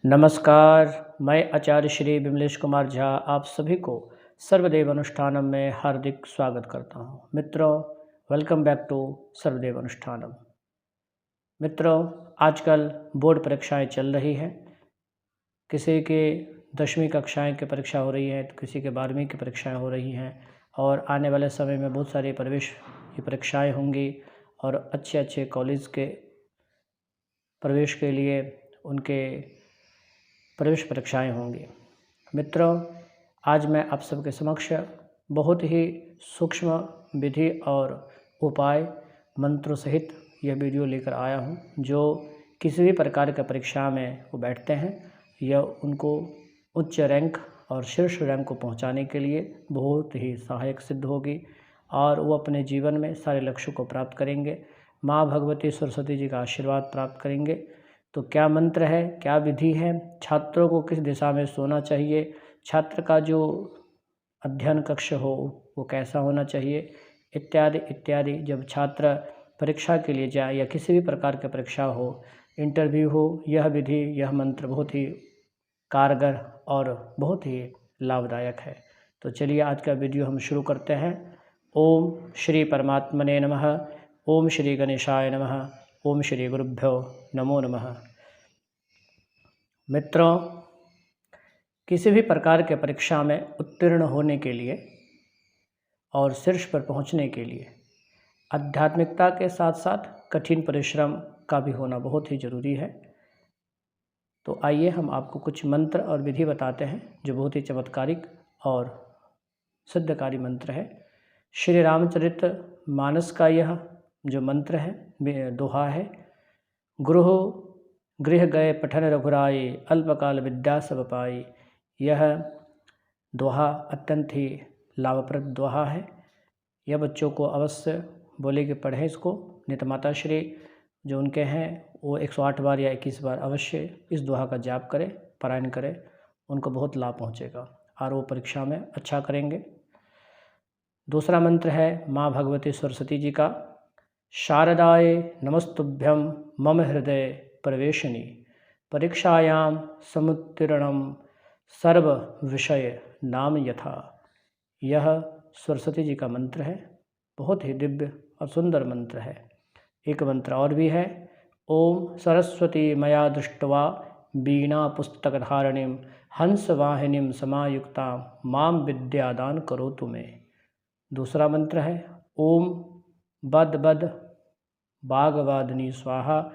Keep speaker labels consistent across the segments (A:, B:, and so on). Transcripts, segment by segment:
A: नमस्कार, मैं आचार्य श्री विमलेश कुमार झा आप सभी को सर्वदेव अनुष्ठानम में हार्दिक स्वागत करता हूँ। मित्रों, वेलकम बैक टू सर्वदेव अनुष्ठानम। मित्रों, आजकल बोर्ड परीक्षाएं चल रही हैं। किसी के 10वीं कक्षाएं की परीक्षा हो रही है, तो किसी के 12वीं की परीक्षाएं हो रही हैं और आने वाले समय में बहुत सारी प्रवेश की परीक्षाएं होंगी और अच्छे अच्छे कॉलेज के प्रवेश के लिए उनके प्रवेश परीक्षाएं होंगी। मित्रों, आज मैं आप सबके समक्ष बहुत ही सूक्ष्म विधि और उपाय मंत्रों सहित यह वीडियो लेकर आया हूं, जो किसी भी प्रकार की परीक्षा में वो बैठते हैं या उनको उच्च रैंक और शीर्ष रैंक को पहुंचाने के लिए बहुत ही सहायक सिद्ध होगी और वो अपने जीवन में सारे लक्ष्यों को प्राप्त करेंगे। माँ भगवती सरस्वती जी का आशीर्वाद प्राप्त करेंगे। तो क्या मंत्र है, क्या विधि है, छात्रों को किस दिशा में सोना चाहिए, छात्र का जो अध्ययन कक्ष हो वो कैसा होना चाहिए, इत्यादि इत्यादि। जब छात्र परीक्षा के लिए जाए या किसी भी प्रकार की परीक्षा हो, इंटरव्यू हो, यह विधि यह मंत्र बहुत ही कारगर और बहुत ही लाभदायक है। तो चलिए आज का वीडियो हम शुरू करते हैं। ओम श्री परमात्मने नमः। ओम श्री गणेशाय नमः। ओम श्री गुरुभ्यो नमो नमः। मित्रों, किसी भी प्रकार के परीक्षा में उत्तीर्ण होने के लिए और शीर्ष पर पहुंचने के लिए आध्यात्मिकता के साथ साथ कठिन परिश्रम का भी होना बहुत ही ज़रूरी है। तो आइए हम आपको कुछ मंत्र और विधि बताते हैं जो बहुत ही चमत्कारिक और सिद्धकारी मंत्र है। श्री रामचरित मानस का यह जो मंत्र है, दोहा है, गृह गए पठन रघुराई, अल्पकाल विद्या सब पाई। यह दोहा अत्यंत ही लाभप्रद दोहा है। यह बच्चों को अवश्य बोले कि पढ़ें इसको। नित माता श्री जो उनके हैं वो 108 बार या 21 बार अवश्य इस दोहा का जाप करें, पारायण करें, उनको बहुत लाभ पहुँचेगा और वो परीक्षा में अच्छा करेंगे। दूसरा मंत्र है माँ भगवती सरस्वती जी का। शारदाय नमस्तुभ्यं मम हृदय प्रवेशिनी, परीक्षायां समुत्तीर्णं सर्व विषय नाम यथा। यह सरस्वती जी का मंत्र है, बहुत ही दिव्य और सुंदर मंत्र है। एक मंत्र और भी है, ओम सरस्वती मया दृष्ट्वा वीणा पुस्तकधारिणीं हंसवाहिनीं समायुक्ता माम विद्यादान करोतु मे। दूसरा मंत्र है ओम बद बद बागवादिनी स्वाहा,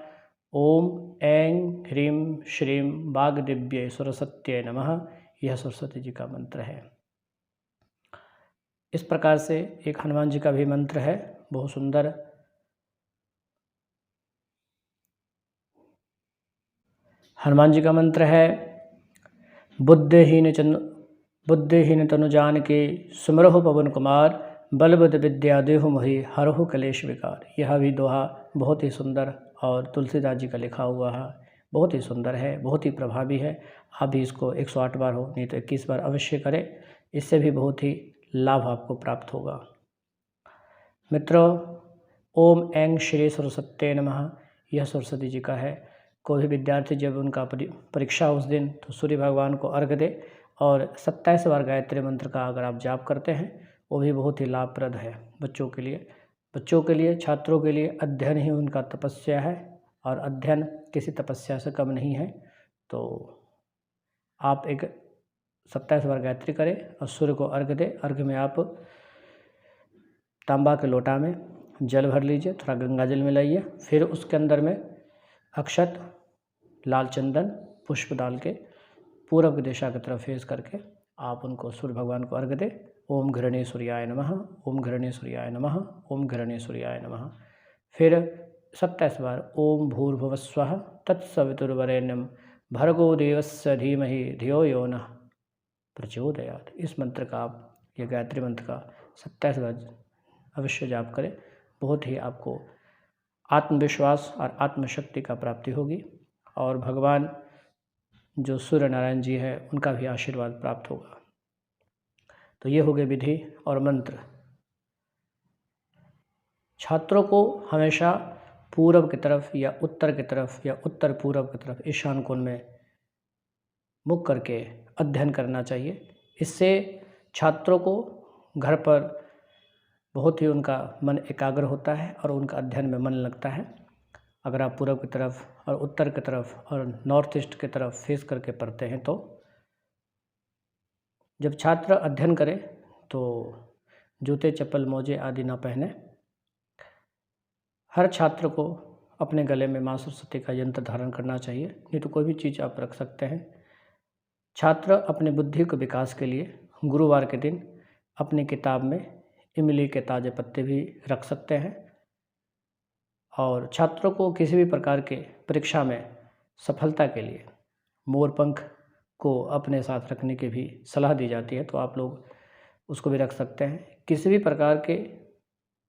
A: ओम ऐं ह्रीं श्रीं वाग्दिव्ये सरस्वत्यै नमः। यह सरस्वती जी का मंत्र है। इस प्रकार से एक हनुमान जी का भी मंत्र है, बहुत सुंदर। हनुमान जी का मंत्र है, बुद्धिहीन तनु जानकी सुमरहु पवन कुमार, बलबुद्ध विद्या देहु मोहि हरहु कलेश विकार। यह भी दोहा बहुत ही सुंदर और तुलसीदास जी का लिखा हुआ है, बहुत ही सुंदर है, बहुत ही प्रभावी है। आप भी इसको 108 बार हो नहीं तो 21 बार अवश्य करें, इससे भी बहुत ही लाभ आपको प्राप्त होगा। मित्रों, ओम ऐं श्री सरस्वत्यै नमः, यह सरस्वती जी का है। कोई भी विद्यार्थी जब उनका परीक्षा उस दिन तो सूर्य भगवान को अर्घ्य दे और 27 बार गायत्री मंत्र का अगर आप जाप करते हैं वो भी बहुत ही लाभप्रद है बच्चों के लिए, छात्रों के लिए। अध्ययन ही उनका तपस्या है और अध्ययन किसी तपस्या से कम नहीं है। तो आप एक 27 बार गायत्री करें और सूर्य को अर्घ्य दें। अर्घ्य में आप तांबा के लोटा में जल भर लीजिए, थोड़ा गंगा जल मिलाइए, फिर उसके अंदर में अक्षत, लाल चंदन, पुष्प डाल के पूरब की दिशा की तरफ फेस करके आप उनको सूर्य भगवान को अर्घ्य दें। ओम घृणे सूर्याय नमः, ओम घृणे सूर्याय नमः, ओम घृणे सूर्याय नमः। फिर 27 बार ओम भूर्भुवस्वः तत्सवितुर्वरेण्यं भर्गो देवस्य धीमहि धियो यो नः प्रचोदयात्। इस मंत्र का आप, ये गायत्री मंत्र का 27 बार अवश्य जाप करें। बहुत ही आपको आत्मविश्वास और आत्मशक्ति का प्राप्ति होगी और भगवान जो सूर्य नारायण जी है उनका भी आशीर्वाद प्राप्त होगा। तो ये हो गए विधि और मंत्र। छात्रों को हमेशा पूरब की तरफ या उत्तर की तरफ या उत्तर पूरब की तरफ ईशान कोण में मुख करके अध्ययन करना चाहिए। इससे छात्रों को घर पर बहुत ही उनका मन एकाग्र होता है और उनका अध्ययन में मन लगता है। अगर आप पूर्व की तरफ और उत्तर की तरफ और नॉर्थ ईस्ट की तरफ फेस करके पढ़ते हैं तो जब छात्र अध्ययन करे तो जूते चप्पल मोजे आदि ना पहने। हर छात्र को अपने गले में माँ सरस्वती का यंत्र धारण करना चाहिए, नहीं तो कोई भी चीज़ आप रख सकते हैं। छात्र अपने बुद्धि के विकास के लिए गुरुवार के दिन अपनी किताब में इमली के ताज़े पत्ते भी रख सकते हैं। और छात्रों को किसी भी प्रकार के परीक्षा में सफलता के लिए मोरपंख को अपने साथ रखने की भी सलाह दी जाती है, तो आप लोग उसको भी रख सकते हैं। किसी भी प्रकार के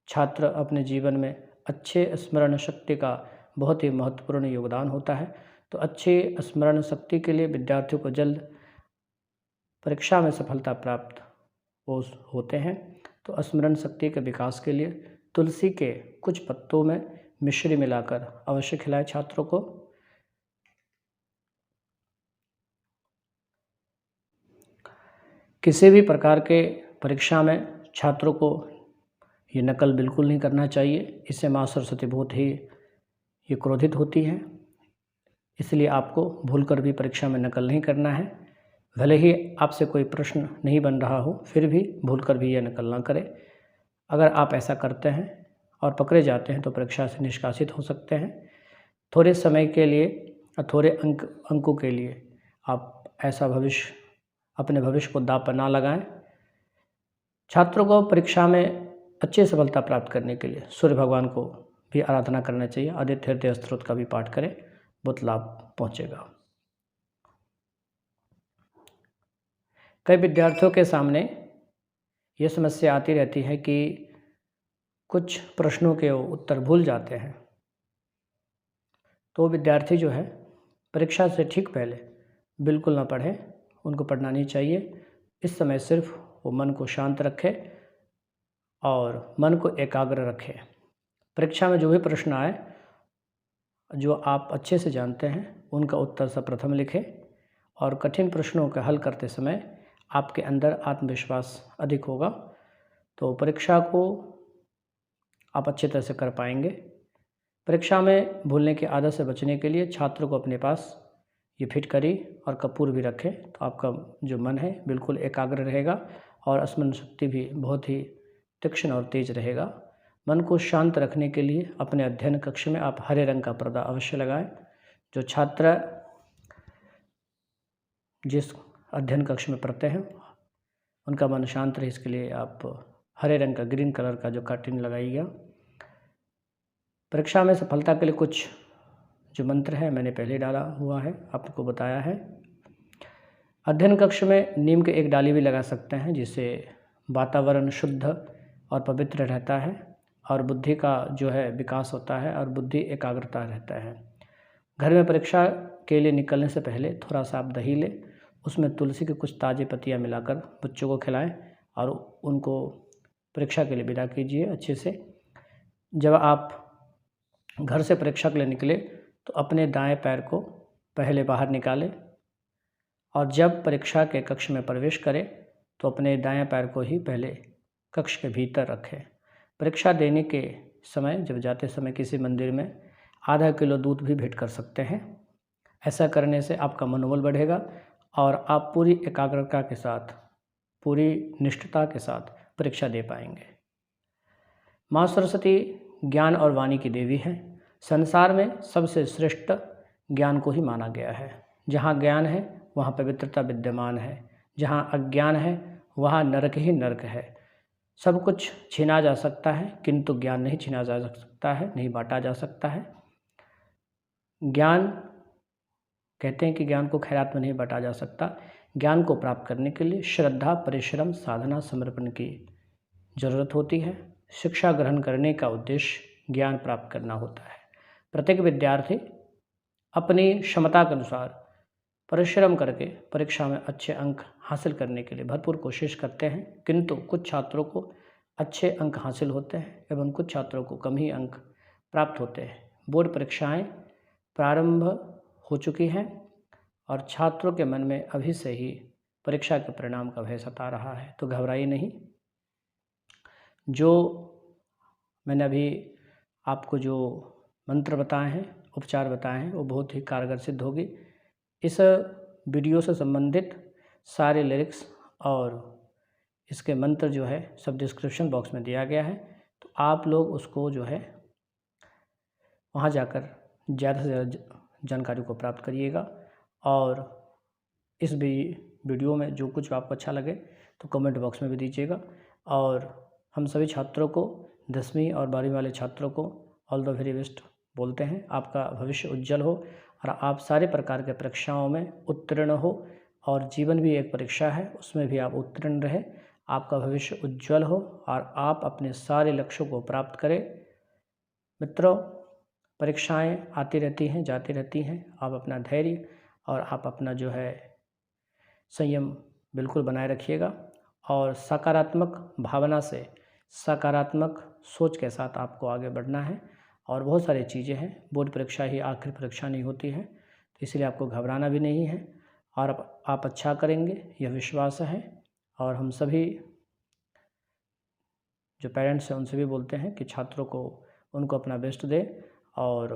A: छात्र अपने जीवन में अच्छे स्मरण शक्ति का बहुत ही महत्वपूर्ण योगदान होता है, तो अच्छे स्मरण शक्ति के लिए विद्यार्थियों को जल्द परीक्षा में सफलता प्राप्त होते हैं। तो स्मरण शक्ति के विकास के लिए तुलसी के कुछ पत्तों में मिश्री मिलाकर अवश्य खिलाएं छात्रों को। किसी भी प्रकार के परीक्षा में छात्रों को ये नकल बिल्कुल नहीं करना चाहिए, इससे माँ सरस्वती बहुत ही ये क्रोधित होती हैं। इसलिए आपको भूलकर भी परीक्षा में नकल नहीं करना है। भले ही आपसे कोई प्रश्न नहीं बन रहा हो, फिर भी भूलकर भी यह नकल ना करें। अगर आप ऐसा करते हैं और पकड़े जाते हैं तो परीक्षा से निष्कासित हो सकते हैं। थोड़े समय के लिए और थोड़े अंकों के लिए आप ऐसा अपने भविष्य को दांव पर ना लगाएं। छात्रों को परीक्षा में अच्छी सफलता प्राप्त करने के लिए सूर्य भगवान को भी आराधना करना चाहिए। आदित्य हृदय स्तोत्र का भी पाठ करें, बहुत लाभ पहुंचेगा। कई विद्यार्थियों के सामने ये समस्या आती रहती है कि कुछ प्रश्नों के उत्तर भूल जाते हैं, तो विद्यार्थी जो है परीक्षा से ठीक पहले बिल्कुल ना पढ़े, उनको पढ़ना नहीं चाहिए। इस समय सिर्फ वो मन को शांत रखे और मन को एकाग्र रखे। परीक्षा में जो भी प्रश्न आए जो आप अच्छे से जानते हैं उनका उत्तर सर्वप्रथम लिखें और कठिन प्रश्नों का हल करते समय आपके अंदर आत्मविश्वास अधिक होगा, तो परीक्षा को आप अच्छी तरह से कर पाएंगे। परीक्षा में भूलने की आदत से बचने के लिए छात्र को अपने पास ये फिटकरी और कपूर भी रखें, तो आपका जो मन है बिल्कुल एकाग्र रहेगा और स्मरण शक्ति भी बहुत ही तीक्ष्ण और तेज रहेगा। मन को शांत रखने के लिए अपने अध्ययन कक्ष में आप हरे रंग का पर्दा अवश्य लगाएं। जो छात्र जिस अध्ययन कक्ष में पढ़ते हैं उनका मन शांत रहे, इसके लिए आप हरे रंग का ग्रीन कलर का जो कर्टेन लगाइएगा। परीक्षा में सफलता के लिए कुछ जो मंत्र है मैंने पहले डाला हुआ है, आपको बताया है। अध्ययन कक्ष में नीम के एक डाली भी लगा सकते हैं, जिससे वातावरण शुद्ध और पवित्र रहता है और बुद्धि का जो है विकास होता है और बुद्धि एकाग्रता रहता है। घर में परीक्षा के लिए निकलने से पहले थोड़ा सा आप दही लें, उसमें तुलसी के कुछ ताज़े पत्तियाँ मिलाकर बच्चों को खिलाएं और उनको परीक्षा के लिए विदा कीजिए अच्छे से। जब आप घर से परीक्षा के लिए निकले तो अपने दाएं पैर को पहले बाहर निकालें और जब परीक्षा के कक्ष में प्रवेश करें तो अपने दाएं पैर को ही पहले कक्ष के भीतर रखें। परीक्षा देने के समय जब जाते समय किसी मंदिर में आधा किलो दूध भी भेंट कर सकते हैं। ऐसा करने से आपका मनोबल बढ़ेगा और आप पूरी एकाग्रता के साथ, पूरी निष्ठता के साथ परीक्षा दे पाएंगे। माँ सरस्वती ज्ञान और वाणी की देवी है। संसार में सबसे श्रेष्ठ ज्ञान को ही माना गया है। जहाँ ज्ञान है वहाँ पवित्रता विद्यमान है, जहाँ अज्ञान है वहाँ नरक ही नरक है। सब कुछ छीना जा सकता है किंतु ज्ञान नहीं छीना जा सकता है, नहीं बांटा जा सकता है। ज्ञान कहते हैं कि ज्ञान को खैरात में नहीं बांटा जा सकता। ज्ञान को प्राप्त करने के लिए श्रद्धा, परिश्रम, साधना, समर्पण की ज़रूरत होती है। शिक्षा ग्रहण करने का उद्देश्य ज्ञान प्राप्त करना होता है। प्रत्येक विद्यार्थी अपनी क्षमता के अनुसार परिश्रम करके परीक्षा में अच्छे अंक हासिल करने के लिए भरपूर कोशिश करते हैं, किंतु कुछ छात्रों को अच्छे अंक हासिल होते हैं एवं कुछ छात्रों को कम ही अंक प्राप्त होते हैं। बोर्ड परीक्षाएं प्रारंभ हो चुकी हैं और छात्रों के मन में अभी से ही परीक्षा के परिणाम का भय सता रहा है। तो घबराइए नहीं। जो मैंने अभी आपको जो मंत्र बताए हैं, उपचार बताए हैं, वो बहुत ही कारगर सिद्ध होगी। इस वीडियो से संबंधित सारे लिरिक्स और इसके मंत्र जो है सब डिस्क्रिप्शन बॉक्स में दिया गया है। तो आप लोग उसको जो है वहाँ जाकर ज़्यादा से ज़्यादा जानकारी को प्राप्त करिएगा। और इस वीडियो में जो कुछ आपको अच्छा लगे तो कमेंट बॉक्स में भी दीजिएगा। और हम सभी छात्रों को 10वीं और 12वीं वाले छात्रों को ऑल द वेरी बेस्ट बोलते हैं। आपका भविष्य उज्जवल हो और आप सारे प्रकार के परीक्षाओं में उत्तीर्ण हो। और जीवन भी एक परीक्षा है, उसमें भी आप उत्तीर्ण रहे। आपका भविष्य उज्जवल हो और आप अपने सारे लक्ष्यों को प्राप्त करें। मित्रों, परीक्षाएं आती रहती हैं, जाती रहती हैं। आप अपना धैर्य और आप अपना जो है संयम बिल्कुल बनाए रखिएगा और सकारात्मक भावना से, सकारात्मक सोच के साथ आपको आगे बढ़ना है। और बहुत सारी चीज़ें हैं, बोर्ड परीक्षा ही आखिरी परीक्षा नहीं होती है, तो इसलिए आपको घबराना भी नहीं है और आप अच्छा करेंगे, यह विश्वास है। और हम सभी जो पेरेंट्स हैं उनसे भी बोलते हैं कि छात्रों को उनको अपना बेस्ट दें और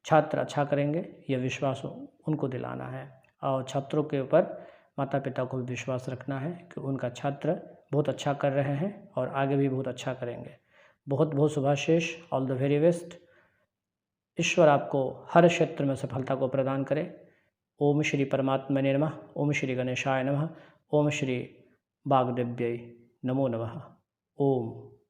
A: छात्र अच्छा करेंगे, यह विश्वास उनको दिलाना है। और छात्रों के ऊपर माता पिता को भी विश्वास रखना है कि उनका छात्र बहुत अच्छा कर रहे हैं और आगे भी बहुत अच्छा करेंगे। बहुत बहुत शुभाशीष, ऑल द वेरी बेस्ट। ईश्वर आपको हर क्षेत्र में सफलता को प्रदान करे। ओम श्री परमात्मने नमः। ओम श्री गणेशाय नमः। ओम श्री वाग्देव्यै नमो नमः। ओम।